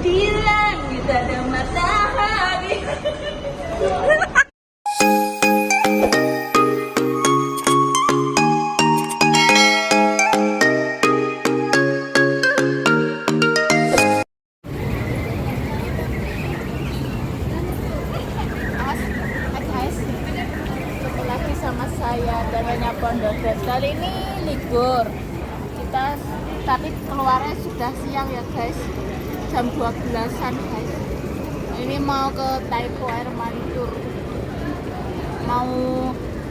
Di langit ada matahari. Lagi sama saya dananya Pondok dan kali ini libur kita, tapi keluarnya sudah siang ya guys, jam 12-an guys. Ini mau ke Taipo Air Mancur, mau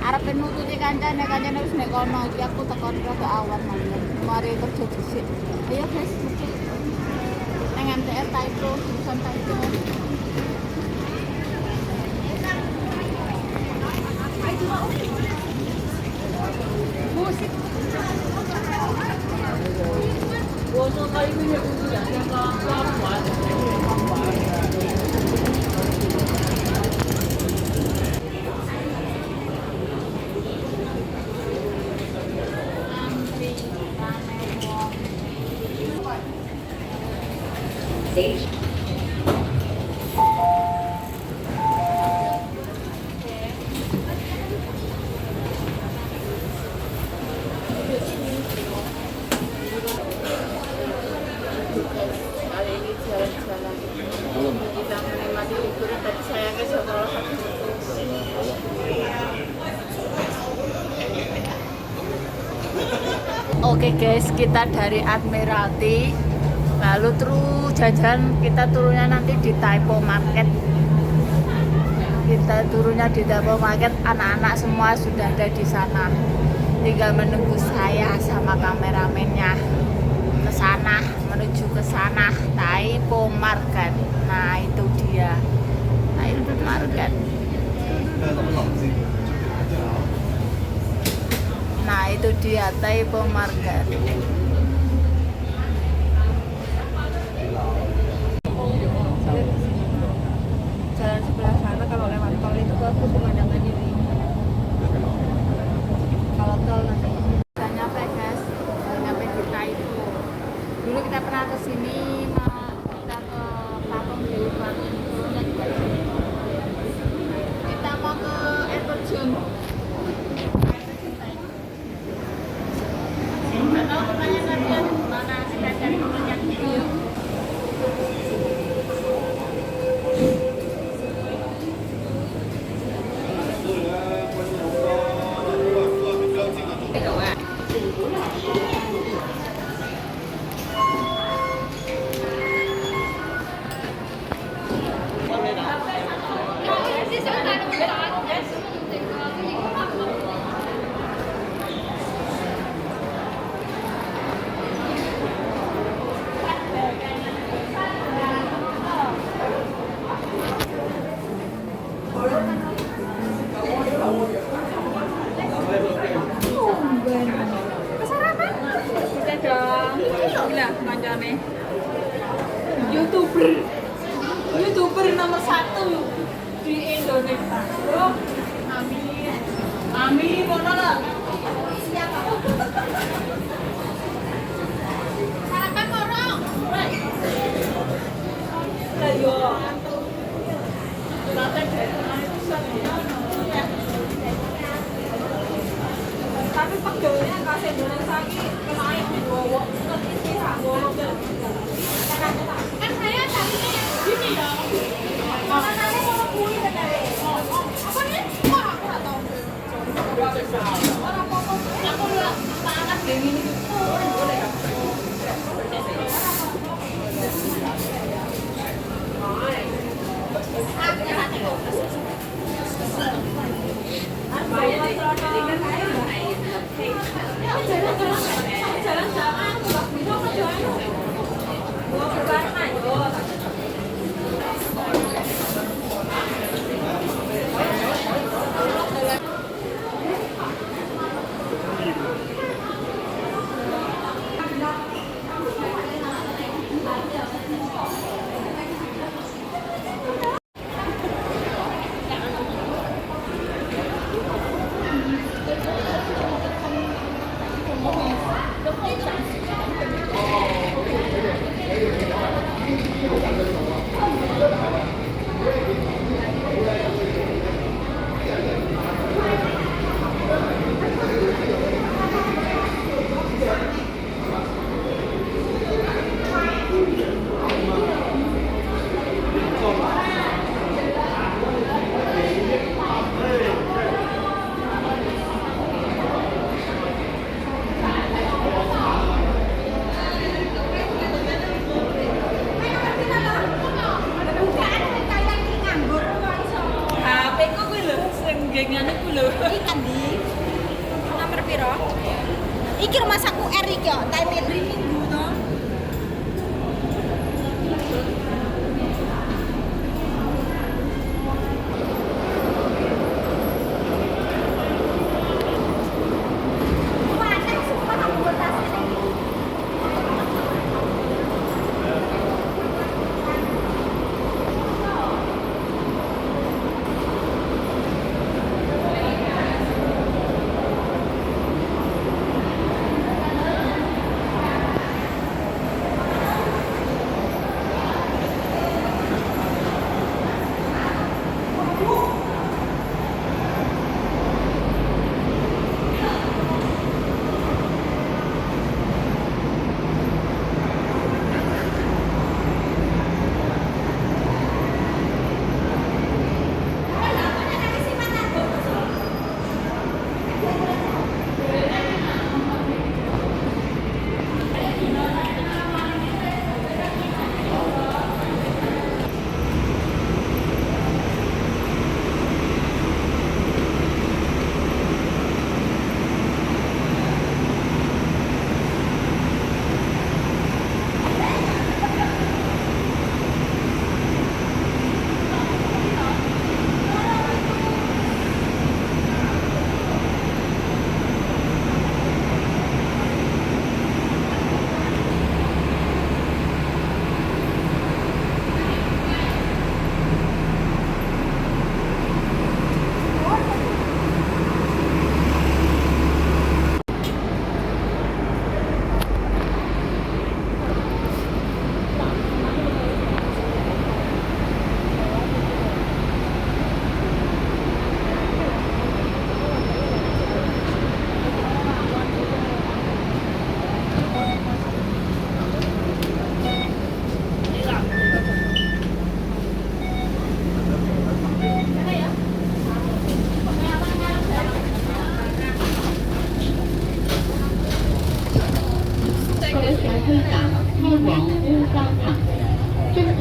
arep nututi kancane wis nek kono iki, aku tekan rada awan mangken mari kerja dhisik. Ayo guys, nang MTR Taipo, jurusan Taipo. Musik. Kali ini jalan-jalan kita menikmati liburan, tadi saya ke Jogoro satu. Oke guys, kita dari Admiralty lalu terus jajan, kita turunnya nanti di Taipo Market. Kita turunnya di Taipo Market, anak-anak semua sudah ada di sana, tinggal menunggu saya sama kameramennya ke sana, menuju ke sana Taipo Market. Nah itu dia Taipo Market. Nah itu dia Taipo Market. Jalan sebelah sana kalau lewat tol itu bagus pemandangannya nih. Kalau tol nanti udah nyampe guys, udah nyampe di Taipo. Dulu kita pernah kesini, kita ke patung Dewi Patung, turunnya juga di sini. Kita mau ke air terjun. Nggak tahu pertanyaan kalian mana, kita cari pertanyaan video. YouTuber nomor 1 di Indonesia. Bro, Amin, mana lah? Sarapan orang. Ayo. Tapi pegelnya kasih Indonesia ini kemarin dibawa ke kan saya tadinya yang gini ya. Makanannya mau kulit ada. Apa nih? Wah, aku nggak tahu. Orang pokok aku lihat panas kayak gini tuh. Boleh ya?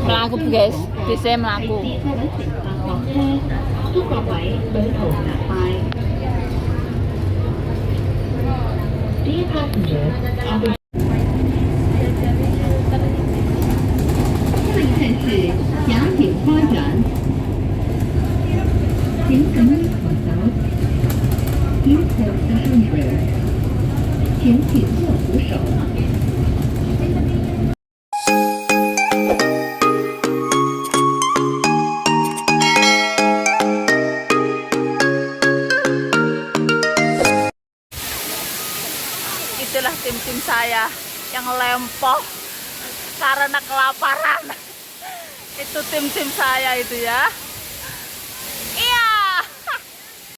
Melaku guys, bisa melaku. 在揾乘客落車，祝各位旅途愉快。Dear passengers, on the 下一站是霞景花园，请紧握口罩。Please hold the handrail，请紧握扶手。Itulah tim-tim saya yang lempoh karena kelaparan. Itu tim-tim saya itu ya.